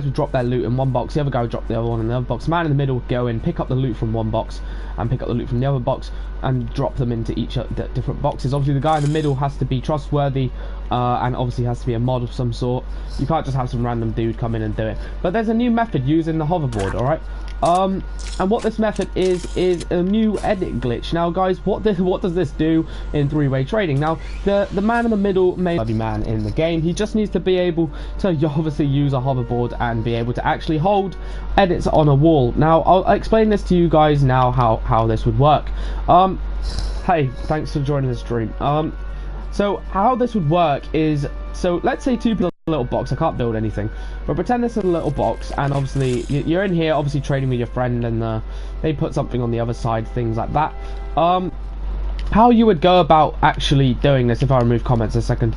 would drop their loot in one box, the other guy would drop the other one in the other box. The man in the middle would go in, pick up the loot from one box and pick up the loot from the other box and drop them into each different boxes. Obviously the guy in the middle has to be trustworthy and obviously has to be a mod of some sort. You can't just have some random dude come in and do it. But there's a new method using the hoverboard, alright? And what this method is a new edit glitch. Now guys, what does this do in three-way trading? Now the man in the middle may be man in the game. He just needs to be able to obviously use a hoverboard and be able to actually hold edits on a wall. Now I'll explain this to you guys now how this would work. Hey, thanks for joining the stream. So how this would work is, so let's say two people in a little box. I can't build anything, but pretend this is a little box, and obviously you're in here, obviously trading with your friend, and they put something on the other side, things like that. How you would go about actually doing this, if I remove comments a second,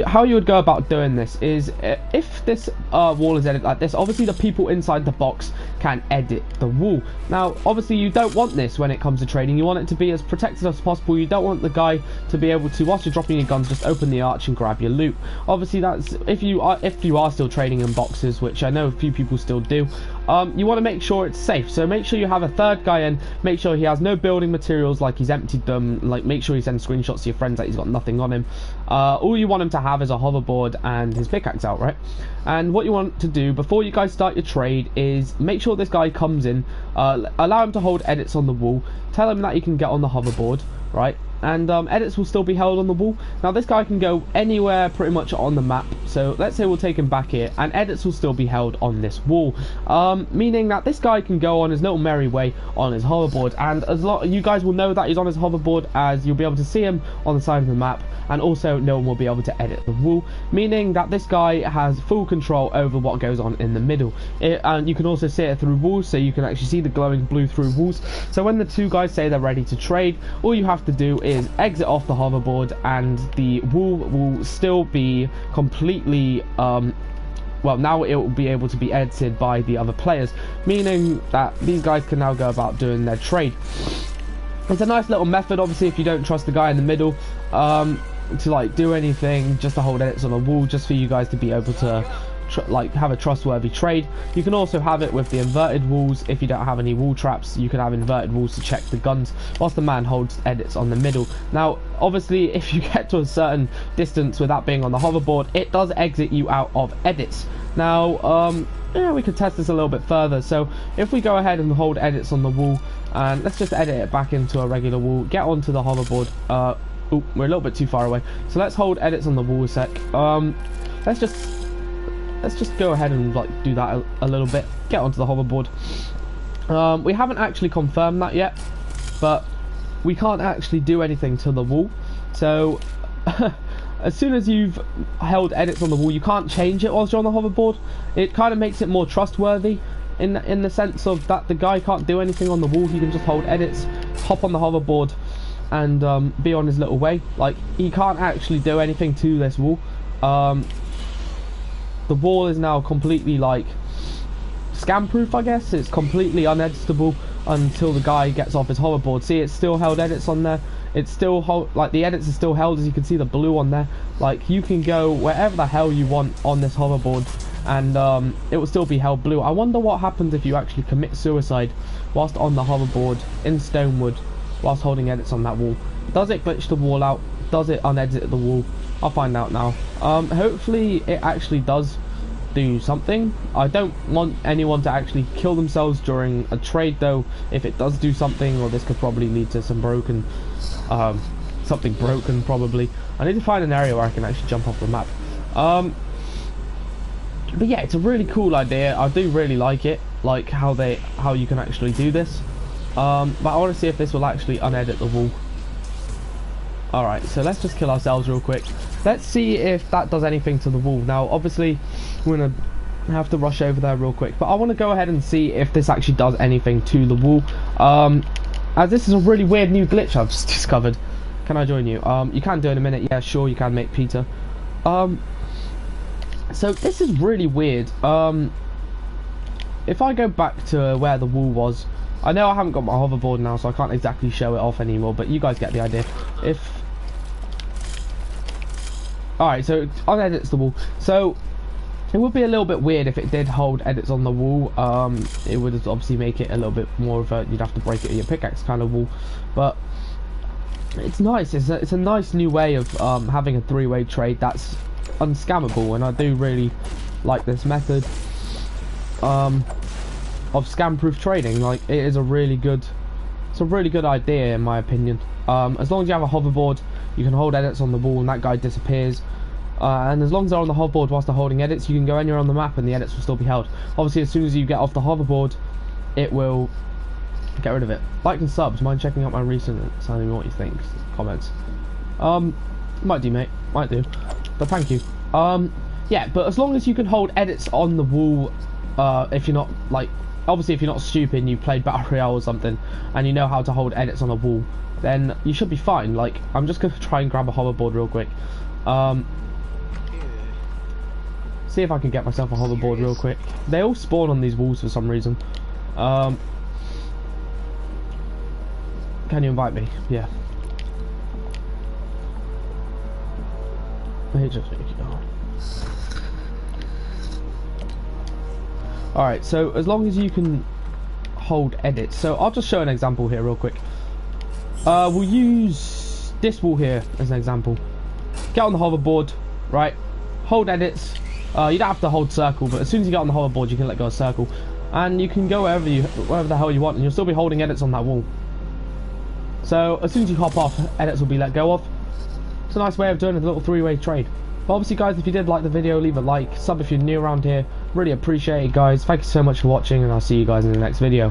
how you would go about doing this is, if this wall is edited like this, obviously the people inside the box can edit the wall. Now obviously you don't want this when it comes to trading. You want it to be as protected as possible. You don't want the guy to be able to, whilst you're dropping your guns, just open the arch and grab your loot. Obviously that's if you are still trading in boxes, which I know a few people still do. You want to make sure it's safe, so make sure you have a third guy in, make sure he has no building materials, like he's emptied them, like make sure you send screenshots to your friends that he's got nothing on him. All you want him to have is a hoverboard and his pickaxe out, right? And what you want to do before you guys start your trade is make sure this guy comes in, allow him to hold edits on the wall, tell him that he can get on the hoverboard, right? And edits will still be held on the wall. Now this guy can go anywhere pretty much on the map, so let's say we'll take him back here and edits will still be held on this wall, meaning that this guy can go on his little merry way on his hoverboard, and as long you guys will know that he's on his hoverboard as you'll be able to see him on the side of the map, and also no one will be able to edit the wall, meaning that this guy has full control over what goes on in the middle. And you can also see it through walls, so you can actually see the glowing blue through walls. So when the two guys say they're ready to trade, all you have to do is exit off the hoverboard and the wall will still be completely well, now it will be able to be edited by the other players, meaning that these guys can now go about doing their trade. It's a nice little method, obviously, if you don't trust the guy in the middle to like do anything, just to hold edits on a wall, just for you guys to be able to like have a trustworthy trade. You can also have it with the inverted walls. If you don't have any wall traps, you can have inverted walls to check the guns whilst the man holds edits on the middle. Now obviously if you get to a certain distance without being on the hoverboard, it does exit you out of edits. Now yeah, we could test this a little bit further. So if we go ahead and hold edits on the wall, and let's just edit it back into a regular wall, get onto the hoverboard. Oh, we're a little bit too far away, so let's hold edits on the wall a sec. Let's just go ahead and like do that a little bit, get onto the hoverboard. We haven't actually confirmed that yet, but we can't actually do anything to the wall, so as soon as you've held edits on the wall, you can't change it whilst you're on the hoverboard. It kind of makes it more trustworthy in the sense of that the guy can't do anything on the wall. He can just hold edits, hop on the hoverboard and be on his little way. Like, he can't actually do anything to this wall. The wall is now completely like scam proof, I guess. It's completely uneditable until the guy gets off his hoverboard. See, it's still held edits on there. It's still like the edits are still held, as you can see the blue on there. Like, you can go wherever the hell you want on this hoverboard and it will still be held blue. I wonder what happens if you actually commit suicide whilst on the hoverboard in Stonewood whilst holding edits on that wall. Does it glitch the wall out? Does it unedit the wall? I'll find out now. Hopefully it actually does do something. I don't want anyone to actually kill themselves during a trade though. If it does do something, or this could probably lead to some broken something broken probably. I need to find an area where I can actually jump off the map. But yeah, it's a really cool idea. I do really like it, like how you can actually do this. But I want to see if this will actually unedit the wall. Alright, so let's just kill ourselves real quick. Let's see if that does anything to the wall. Now obviously we're gonna have to rush over there real quick, but I want to go ahead and see if this actually does anything to the wall, as this is a really weird new glitch I've just discovered. Can I join you? You can do it in a minute. Yeah, sure, you can, mate, Peter. So this is really weird. If I go back to where the wall was, I know I haven't got my hoverboard now, so I can't exactly show it off anymore, but you guys get the idea. Alright, so it unedits the wall. So It would be a little bit weird if it did hold edits on the wall. It would obviously make it a little bit more of a, you'd have to break it with your pickaxe kind of wall, but it's nice. It's a nice new way of having a three-way trade that's unscammable, and I do really like this method of scam-proof trading. Like, it is a really good, it's a really good idea in my opinion. As long as you have a hoverboard, you can hold edits on the wall and that guy disappears. And as long as they're on the hoverboard whilst they're holding edits, you can go anywhere on the map and the edits will still be held. Obviously, as soon as you get off the hoverboard, it will get rid of it. Like and subs. Mind checking out my recent, telling me what you think. Comments. Might do, mate. Might do. But thank you. Yeah, but as long as you can hold edits on the wall, if you're not, like, obviously if you're not stupid and you played Battle Royale or something, and you know how to hold edits on a wall, then you should be fine. Like, I'm just going to try and grab a hoverboard real quick. See if I can get myself a hoverboard real quick. They all spawn on these walls for some reason. Can you invite me? Yeah. Alright, so as long as you can hold edits, so I'll just show an example here real quick. We'll use this wall here as an example. Get on the hoverboard, right? Hold edits. You don't have to hold circle, but as soon as you get on the hoverboard, you can let go of circle, and you can go wherever the hell you want, and you'll still be holding edits on that wall. So as soon as you hop off, edits will be let go of. It's a nice way of doing a little three-way trade. But obviously, guys, if you did like the video, leave a like, sub if you're new around here. Really appreciate it, guys. Thank you so much for watching, and I'll see you guys in the next video.